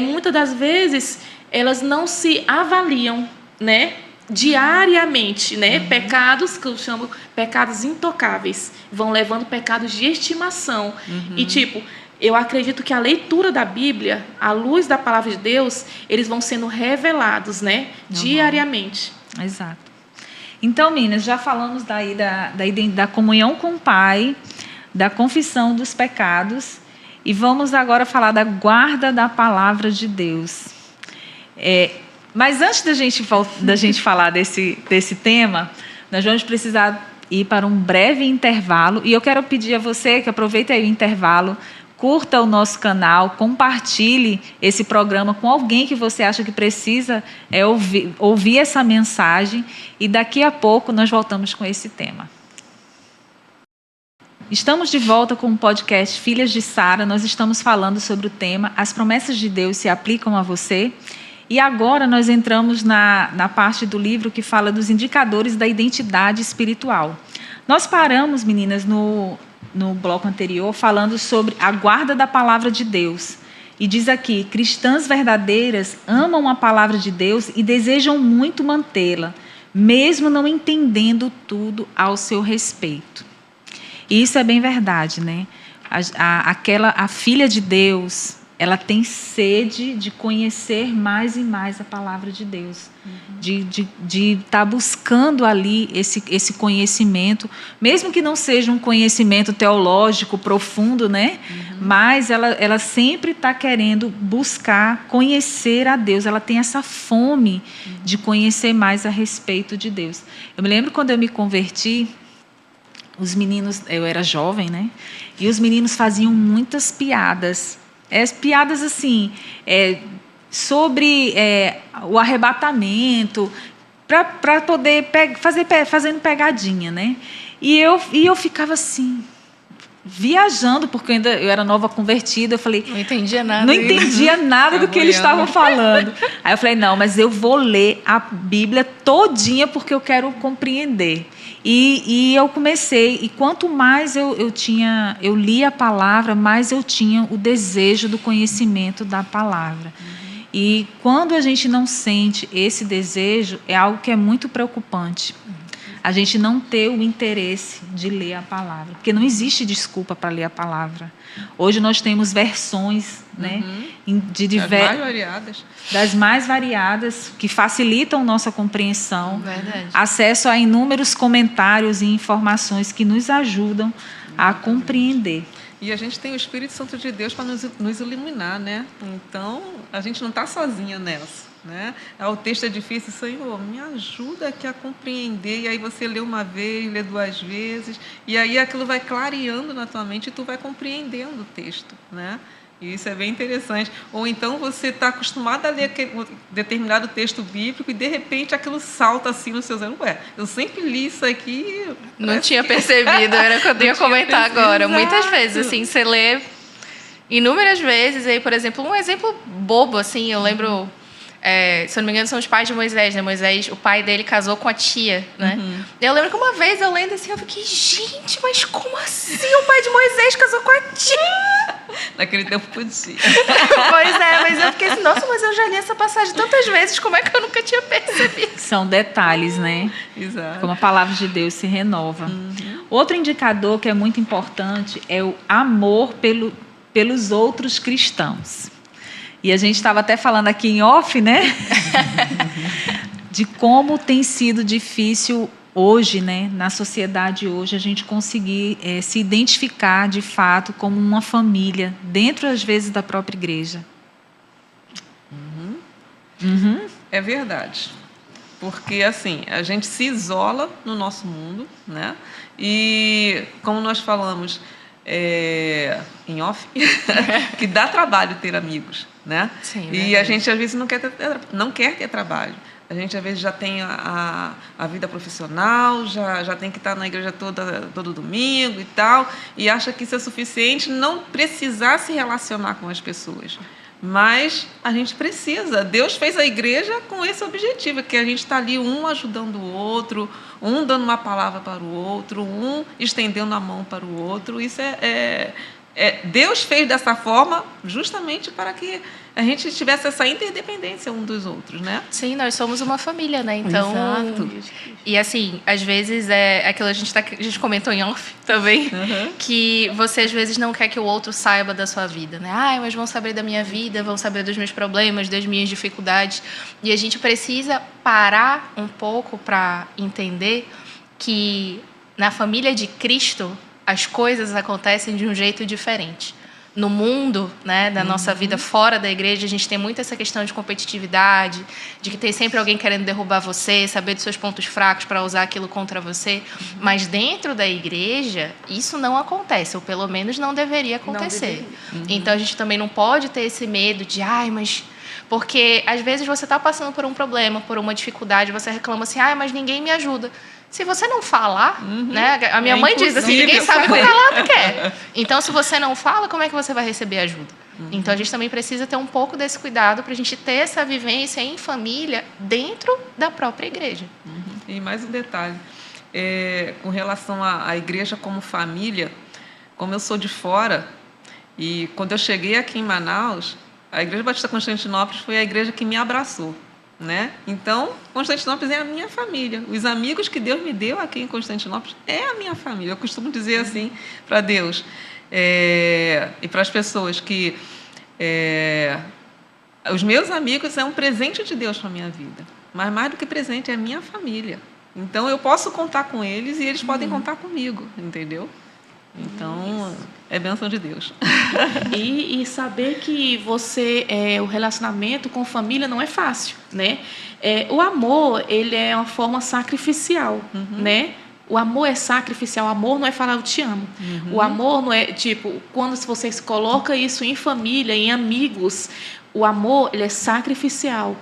muitas das vezes elas não se avaliam, né? Diariamente, né? Pecados que eu chamo pecados intocáveis, vão levando pecados de estimação. E tipo, eu acredito que a leitura da Bíblia, à luz da palavra de Deus, eles vão sendo revelados, né? Diariamente. Exato. Então, meninas, já falamos da comunhão com o Pai, da confissão dos pecados, e vamos agora falar da guarda da palavra de Deus. Mas antes da gente falar desse tema, nós vamos precisar ir para um breve intervalo, e eu quero pedir a você que aproveite aí o intervalo, curta o nosso canal, compartilhe esse programa com alguém que você acha que precisa ouvir essa mensagem, e daqui a pouco nós voltamos com esse tema. Estamos de volta com o podcast Filhas de Sara. Nós estamos falando sobre o tema As Promessas de Deus se aplicam a você? E agora nós entramos na parte do livro que fala dos indicadores da identidade espiritual. Nós paramos, meninas, no bloco anterior, falando sobre a guarda da palavra de Deus. E diz aqui, cristãs verdadeiras amam a palavra de Deus e desejam muito mantê-la, mesmo não entendendo tudo ao seu respeito. E isso é bem verdade, né? A filha de Deus, ela tem sede de conhecer mais e mais a palavra de Deus, de estar buscando ali esse conhecimento, mesmo que não seja um conhecimento teológico profundo, né? Mas ela sempre está querendo buscar conhecer a Deus, ela tem essa fome de conhecer mais a respeito de Deus. Eu me lembro quando eu me converti, os meninos, eu era jovem, né? E os meninos faziam muitas piadas. Piadas assim, sobre o arrebatamento, para poder fazendo pegadinha, né? E eu ficava assim, viajando, porque eu era nova convertida, eu falei... Não entendia nada. Não entendia nada do que eles estavam falando. Aí eu falei, não, mas eu vou ler a Bíblia todinha porque eu quero compreender. E eu comecei, e quanto mais eu lia a palavra, mais eu tinha o desejo do conhecimento da palavra. E quando a gente não sente esse desejo, é algo que é muito preocupante. A gente não ter o interesse de ler a palavra, porque não existe desculpa para ler a palavra. Hoje nós temos versões, né, das mais variadas, que facilitam nossa compreensão. Verdade. Acesso a inúmeros comentários e informações que nos ajudam a compreender. E a gente tem o Espírito Santo de Deus para nos iluminar, né? Então, a gente não está sozinha nessa. Né? O texto é difícil, Senhor, me ajuda aqui a compreender. E aí você lê uma vez, lê duas vezes, e aí aquilo vai clareando na tua mente e tu vai compreendendo o texto, né? E isso é bem interessante. Ou então você está acostumado a ler aquele determinado texto bíblico e de repente aquilo salta assim no seu zero. Ué, eu sempre li isso aqui. Não tinha percebido, era o que eu ia comentar agora. Exato. Muitas vezes, assim, você lê inúmeras vezes, aí, por exemplo, um exemplo bobo, assim, eu lembro... se eu não me engano, são os pais de Moisés, né? Moisés, o pai dele casou com a tia, né? Eu lembro que uma vez eu lendo assim, eu fiquei, gente, mas como assim o pai de Moisés casou com a tia? Naquele tempo podia. Pois é, mas eu fiquei assim, nossa, mas eu já li essa passagem tantas vezes, como é que eu nunca tinha percebido? São detalhes, né? Exato. Como a palavra de Deus se renova. Outro indicador que é muito importante é o amor pelos outros cristãos. E a gente estava até falando aqui em off, né? De como tem sido difícil hoje, né? Na sociedade hoje, a gente conseguir se identificar de fato como uma família, dentro às vezes da própria igreja. É verdade. Porque, assim, a gente se isola no nosso mundo, né? E, como nós falamos em off, que dá trabalho ter amigos, né? Sim, e a gente, às vezes, não quer ter trabalho. A gente, às vezes, já tem a vida profissional, já tem que estar na igreja todo domingo e tal, e acha que isso é suficiente, não precisar se relacionar com as pessoas. Mas a gente precisa. Deus fez a igreja com esse objetivo, que a gente está ali, um ajudando o outro, um dando uma palavra para o outro, um estendendo a mão para o outro. Isso é Deus fez dessa forma justamente para que a gente tivesse essa interdependência um dos outros, né? Sim, nós somos uma família, né? Então, Exato. E assim, às vezes é aquilo a gente comentou em off também, que você às vezes não quer que o outro saiba da sua vida, né? Mas vão saber da minha vida, vão saber dos meus problemas, das minhas dificuldades. E a gente precisa parar um pouco para entender que na família de Cristo as coisas acontecem de um jeito diferente. No mundo, né, da nossa vida fora da igreja, a gente tem muito essa questão de competitividade, de que tem sempre alguém querendo derrubar você, saber dos seus pontos fracos para usar aquilo contra você. Mas dentro da igreja, isso não acontece, ou pelo menos não deveria acontecer. Então, a gente também não pode ter esse medo de, mas... Porque, às vezes, você está passando por um problema, por uma dificuldade, você reclama assim, mas ninguém me ajuda. Se você não falar, né? A minha mãe diz assim, ninguém sabe o que o calado quer. Então, se você não fala, como é que você vai receber ajuda? Então, a gente também precisa ter um pouco desse cuidado para a gente ter essa vivência em família dentro da própria igreja. E mais um detalhe, com relação à igreja como família, como eu sou de fora, e quando eu cheguei aqui em Manaus, a Igreja Batista Constantinópolis foi a igreja que me abraçou. Né? Então, Constantinópolis é a minha família. Os amigos que Deus me deu aqui em Constantinópolis é a minha família. Eu costumo dizer assim para Deus e para as pessoas que os meus amigos é um presente de Deus para a minha vida. Mas mais do que presente, é a minha família. Então, eu posso contar com eles e eles podem contar comigo, entendeu? Então, é bênção de Deus. E saber que o relacionamento com família não é fácil, né? O amor, ele é uma forma sacrificial, né? O amor é sacrificial. O amor não é falar eu te amo. O amor não é, quando você coloca isso em família, em amigos, o amor, ele é sacrificial.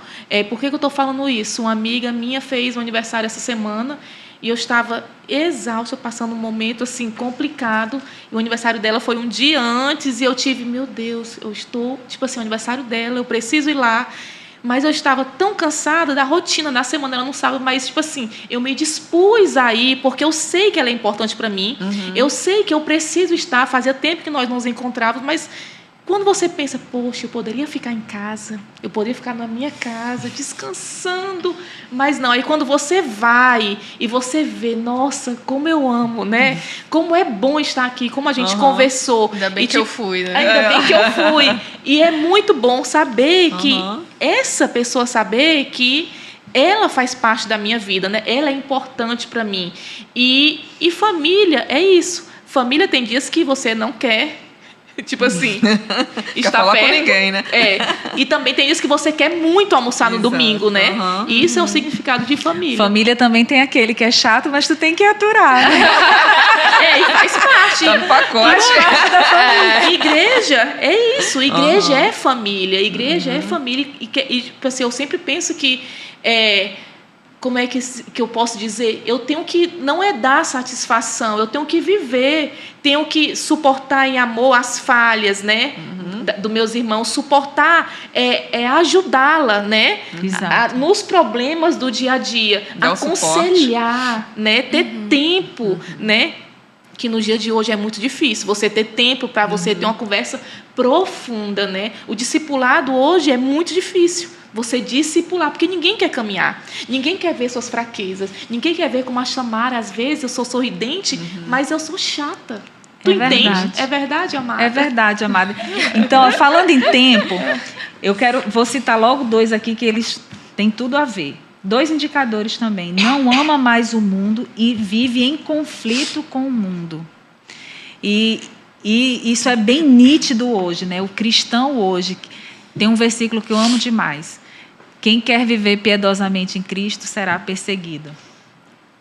Por que eu estou falando isso? Uma amiga minha fez um aniversário essa semana e eu estava exausta, passando um momento assim complicado. E o aniversário dela foi um dia antes e eu tive, meu Deus, eu estou, o aniversário dela, eu preciso ir lá. Mas eu estava tão cansada da rotina da semana, ela não sabe, mas, eu me dispus a ir, porque eu sei que ela é importante para mim, eu sei que eu preciso estar, fazia tempo que nós nos encontrávamos, mas quando você pensa, poxa, eu poderia ficar em casa, eu poderia ficar na minha casa, descansando, mas não. Aí quando você vai e você vê, nossa, como eu amo, né? Como é bom estar aqui, como a gente conversou. Ainda bem que eu fui, né? Ainda bem que eu fui. E é muito bom saber que essa pessoa saber que ela faz parte da minha vida, né? Ela é importante para mim. E família é isso. Família tem dias que você não quer, estar falar perto com ninguém, né? E também tem isso que você quer muito almoçar no domingo, né? E isso é o significado de família. Família também tem aquele que é chato, mas tu tem que aturar, né? E faz parte. Tá no pacote. Igreja é isso. Igreja é família. Igreja é família. E eu sempre penso que como é que eu posso dizer? Eu tenho que, não é dar satisfação, eu tenho que viver, tenho que suportar em amor as falhas, né? Dos meus irmãos, suportar ajudá-la, né? Nos problemas do dia a dia, aconselhar, né? Ter tempo, né? Que no dia de hoje é muito difícil, você ter tempo para você ter uma conversa profunda, né? O discipulado hoje é muito difícil. Você discipular, porque ninguém quer caminhar, ninguém quer ver suas fraquezas, ninguém quer ver como a Chamara, às vezes eu sou sorridente, mas eu sou chata. Tu entende? É verdade, amada? É verdade, amada. Então, falando em tempo, vou citar logo 2 aqui que eles têm tudo a ver. 2 indicadores também. Não ama mais o mundo e vive em conflito com o mundo. E isso é bem nítido hoje, né? O cristão hoje tem um versículo que eu amo demais. Quem quer viver piedosamente em Cristo será perseguido.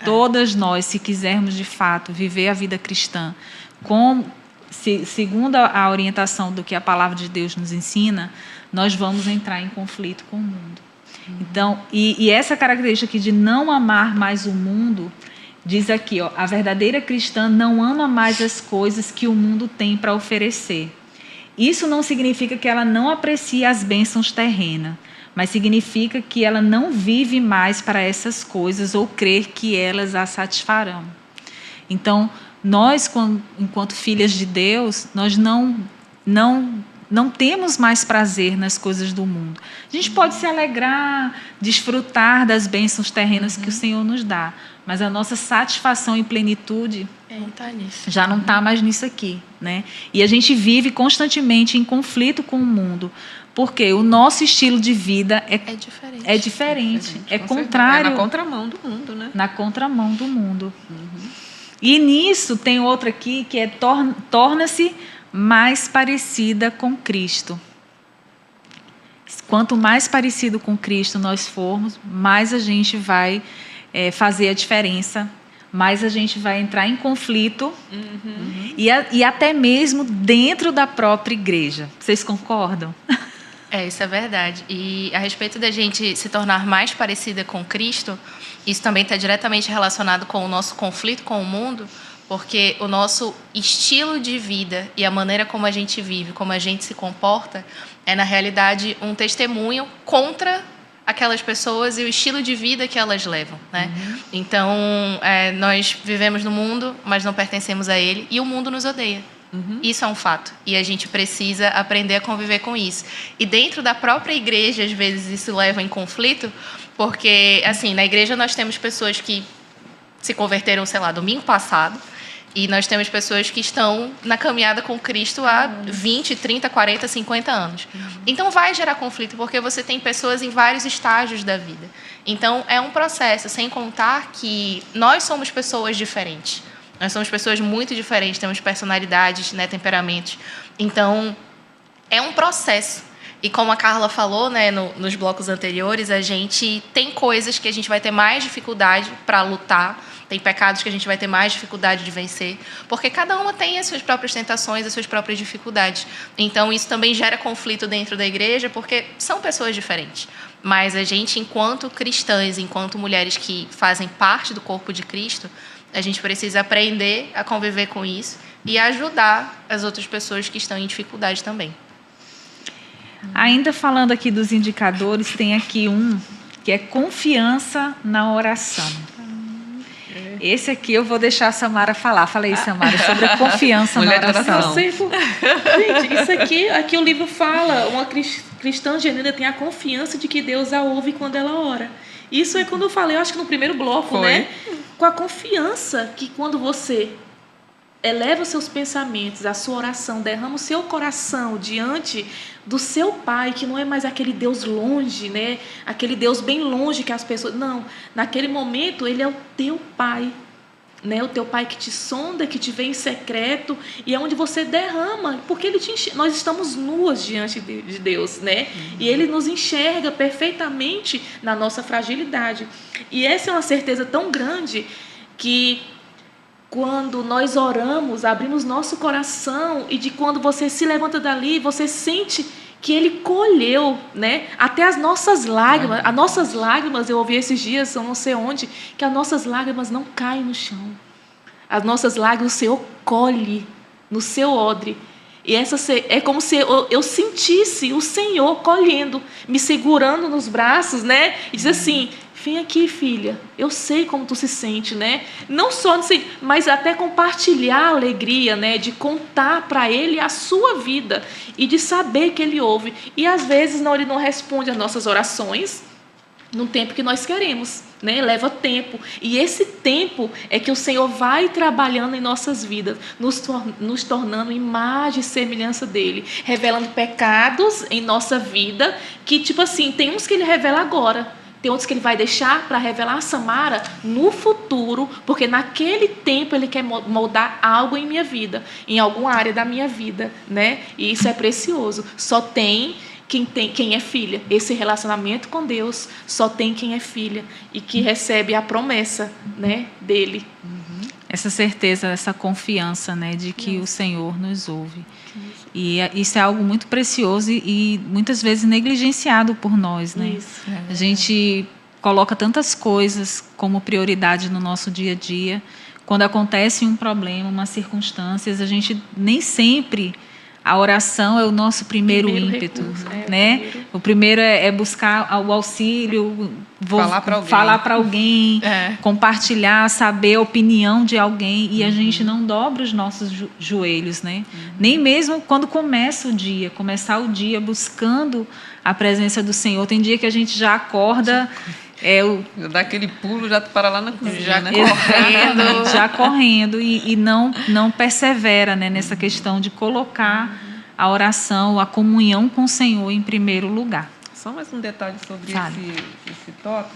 Todas nós, se quisermos de fato viver a vida cristã, segundo a orientação do que a palavra de Deus nos ensina, nós vamos entrar em conflito com o mundo. Então, e essa característica aqui de não amar mais o mundo, diz aqui, a verdadeira cristã não ama mais as coisas que o mundo tem para oferecer. Isso não significa que ela não aprecie as bênçãos terrenas, mas significa que ela não vive mais para essas coisas ou crer que elas a satisfarão. Então, nós, enquanto filhas de Deus, nós não temos mais prazer nas coisas do mundo. A gente pode se alegrar, desfrutar das bênçãos terrenas que o Senhor nos dá, mas a nossa satisfação e plenitude já não está mais nisso aqui, né? E a gente vive constantemente em conflito com o mundo, porque o nosso estilo de vida é diferente, é contrário. É na contramão do mundo, né? Na contramão do mundo. E nisso tem outra aqui que é torna-se mais parecida com Cristo. Quanto mais parecido com Cristo nós formos, mais a gente vai fazer a diferença, mais a gente vai entrar em conflito e até mesmo dentro da própria igreja. Vocês concordam? Isso é verdade. E a respeito da gente se tornar mais parecida com Cristo, isso também está diretamente relacionado com o nosso conflito com o mundo, porque o nosso estilo de vida e a maneira como a gente vive, como a gente se comporta, é, na realidade, um testemunho contra aquelas pessoas e o estilo de vida que elas levam, né? Então, nós vivemos no mundo, mas não pertencemos a ele, e o mundo nos odeia. Isso é um fato. E a gente precisa aprender a conviver com isso. E dentro da própria igreja, às vezes, isso leva em conflito, porque, assim, na igreja nós temos pessoas que se converteram, sei lá, domingo passado, e nós temos pessoas que estão na caminhada com Cristo há 20, 30, 40, 50 anos. Então, vai gerar conflito, porque você tem pessoas em vários estágios da vida. Então, é um processo, sem contar que nós somos pessoas diferentes. Nós somos pessoas muito diferentes, temos personalidades, né, temperamentos. Então, é um processo. E como a Carla falou, né, nos blocos anteriores, a gente tem coisas que a gente vai ter mais dificuldade para lutar, tem pecados que a gente vai ter mais dificuldade de vencer, porque cada uma tem as suas próprias tentações, as suas próprias dificuldades. Então, isso também gera conflito dentro da igreja, porque são pessoas diferentes. Mas a gente, enquanto cristãs, enquanto mulheres que fazem parte do corpo de Cristo, a gente precisa aprender a conviver com isso e ajudar as outras pessoas que estão em dificuldade também. Ainda falando aqui dos indicadores, tem aqui um que é confiança na oração. Esse aqui eu vou deixar a Samara falar. Fala aí, Samara, sobre a confiança na oração. Gente, isso aqui o livro fala, uma cristã genuína tem a confiança de que Deus a ouve quando ela ora. Isso é quando eu falei, eu acho que no primeiro bloco, né? Com a confiança que quando você eleva os seus pensamentos, a sua oração, derrama o seu coração diante do seu Pai, que não é mais aquele Deus longe, né? Aquele Deus bem longe que as pessoas... Não, naquele momento Ele é o teu Pai, né? O teu Pai que te sonda, que te vê em secreto, e é onde você derrama, porque nós estamos nuas diante de Deus, né? E Ele nos enxerga perfeitamente na nossa fragilidade. E essa é uma certeza tão grande que quando nós oramos, abrimos nosso coração, e de quando você se levanta dali, você sente que Ele colheu, né? Até as nossas lágrimas, eu ouvi esses dias, eu não sei onde, que as nossas lágrimas não caem no chão. As nossas lágrimas o Senhor colhe no seu odre. E é como se eu sentisse o Senhor colhendo, me segurando nos braços, né? E diz assim: vem aqui, filha, eu sei como tu se sente, né? Não só mas até compartilhar a alegria, né? De contar para Ele a sua vida e de saber que Ele ouve. E às vezes Ele não responde às nossas orações no tempo que nós queremos, né? Leva tempo. E esse tempo é que o Senhor vai trabalhando em nossas vidas, nos tornando imagem e semelhança dEle, revelando pecados em nossa vida, que tipo assim, tem uns que Ele revela agora, tem outros que Ele vai deixar para revelar a Samara no futuro, porque naquele tempo Ele quer moldar algo em minha vida, em alguma área da minha vida, né? E isso é precioso. Só tem quem é filha. Esse relacionamento com Deus só tem quem é filha e que recebe a promessa, né, dele. Essa certeza, essa confiança, né, de que o Senhor nos ouve. E isso é algo muito precioso e muitas vezes negligenciado por nós, né? A gente coloca tantas coisas como prioridade no nosso dia a dia. Quando acontece um problema, uma circunstância, a gente nem sempre... A oração é o nosso primeiro ímpeto, recurso, né? O primeiro é buscar o auxílio vou falar para alguém, compartilhar, saber a opinião de alguém, e a gente não dobra os nossos joelhos, né? Nem mesmo quando começar o dia buscando a presença do Senhor. Tem dia que a gente já acorda... Já dá aquele pulo, já para lá na cozinha, né? Correndo. Já correndo e não persevera, né, nessa questão de colocar a oração, a comunhão com o Senhor em primeiro lugar. Só mais um detalhe sobre esse tópico.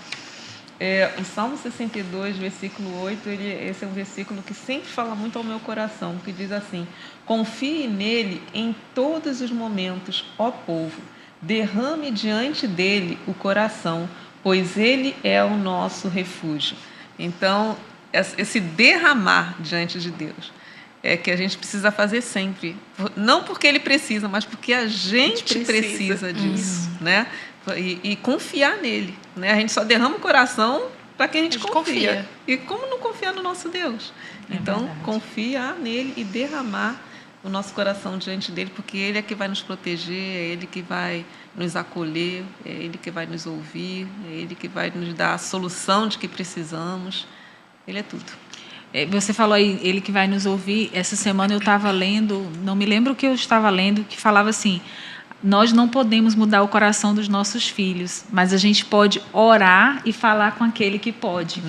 O Salmo 62, versículo 8, esse é um versículo que sempre fala muito ao meu coração, que diz assim: confie nele em todos os momentos, ó povo, derrame diante dele o coração, pois ele é o nosso refúgio. Então, esse derramar diante de Deus é que a gente precisa fazer sempre. Não porque ele precisa, mas porque a gente precisa disso, né? E confiar nele, né? A gente só derrama o coração para quem a gente confia. E como não confiar no nosso Deus? Então, confiar nele e derramar o nosso coração diante dele, porque ele é que vai nos proteger, é ele que vai nos acolher, é ele que vai nos ouvir, é ele que vai nos dar a solução de que precisamos. Ele é tudo. Você falou aí, ele que vai nos ouvir. Essa semana eu estava lendo, não me lembro o que eu estava lendo, que falava assim: nós não podemos mudar o coração dos nossos filhos, mas a gente pode orar e falar com aquele que pode.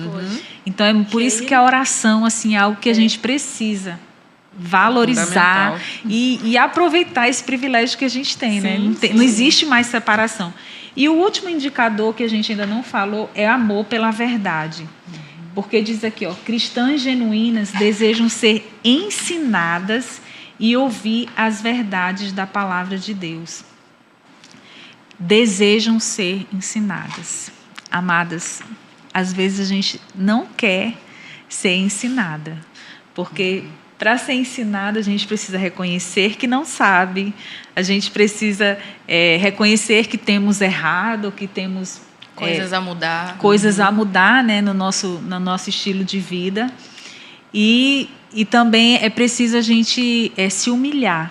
Então, é por isso que a oração assim, é algo que a gente precisa valorizar e aproveitar esse privilégio que a gente tem, né? Não existe mais separação. E o último indicador que a gente ainda não falou é amor pela verdade. Porque diz aqui, cristãs genuínas desejam ser ensinadas e ouvir as verdades da palavra de Deus. Desejam ser ensinadas. Amadas, às vezes a gente não quer ser ensinada, porque para ser ensinada, a gente precisa reconhecer que não sabe, a gente precisa reconhecer que temos errado, que temos coisas a mudar. Coisas a mudar, né, no nosso estilo de vida. E também é preciso a gente se humilhar.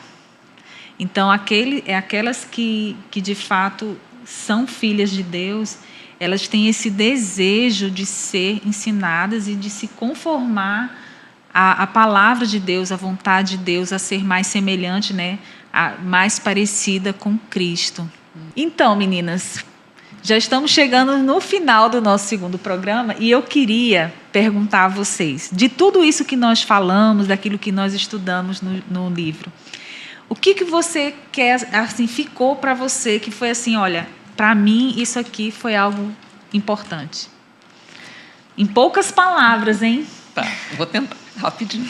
Então, aquelas que de fato são filhas de Deus, elas têm esse desejo de ser ensinadas e de se conformar a palavra de Deus, a vontade de Deus, a ser mais semelhante, né, mais parecida com Cristo. Então, meninas, já estamos chegando no final do nosso segundo programa e eu queria perguntar a vocês, de tudo isso que nós falamos, daquilo que nós estudamos no livro, o que você quer, assim, ficou para você, que foi assim, olha, para mim isso aqui foi algo importante? Em poucas palavras, hein? Tá, vou tentar. Rapidinho.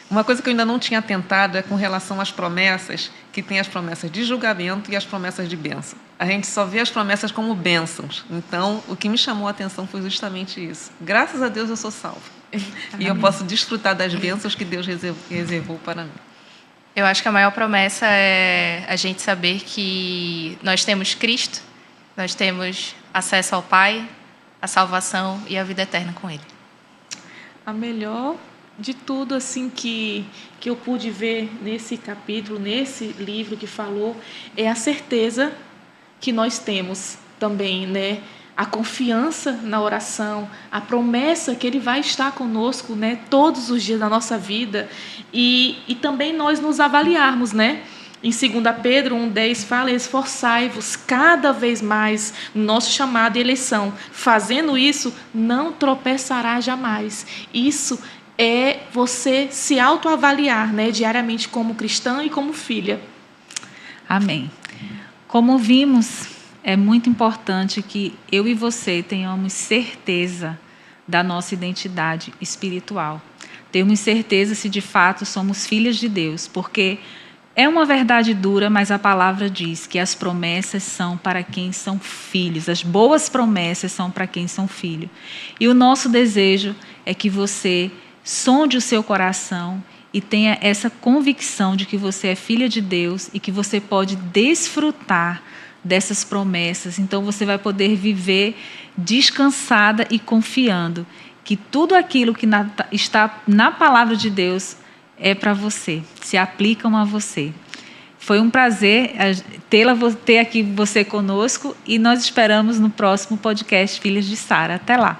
Uma coisa que eu ainda não tinha tentado é com relação às promessas, que tem as promessas de julgamento e as promessas de bênção. A gente só vê as promessas como bênçãos. Então, o que me chamou a atenção foi justamente isso. Graças a Deus eu sou salva. E eu posso desfrutar das bênçãos que Deus reservou para mim. Eu acho que a maior promessa é a gente saber que nós temos Cristo, nós temos acesso ao Pai, a salvação e a vida eterna com Ele. A melhor de tudo assim que eu pude ver nesse capítulo, nesse livro que falou, é a certeza que nós temos também, né? A confiança na oração, a promessa que Ele vai estar conosco, né, todos os dias da nossa vida, e também nós nos avaliarmos, né? Em 2 Pedro 1,10 fala: esforçai-vos cada vez mais no nosso chamado e eleição. Fazendo isso, não tropeçará jamais. Isso é você se autoavaliar, né, diariamente como cristã e como filha. Amém. Como vimos, é muito importante que eu e você tenhamos certeza da nossa identidade espiritual. Termos certeza se de fato somos filhas de Deus, porque é uma verdade dura, mas a palavra diz que as promessas são para quem são filhos. As boas promessas são para quem são filhos. E o nosso desejo é que você sonde o seu coração e tenha essa convicção de que você é filha de Deus e que você pode desfrutar dessas promessas. Então você vai poder viver descansada e confiando que tudo aquilo que está na palavra de Deus é para você, se aplicam a você. Foi um prazer ter aqui você conosco e nós esperamos no próximo podcast Filhas de Sara. Até lá.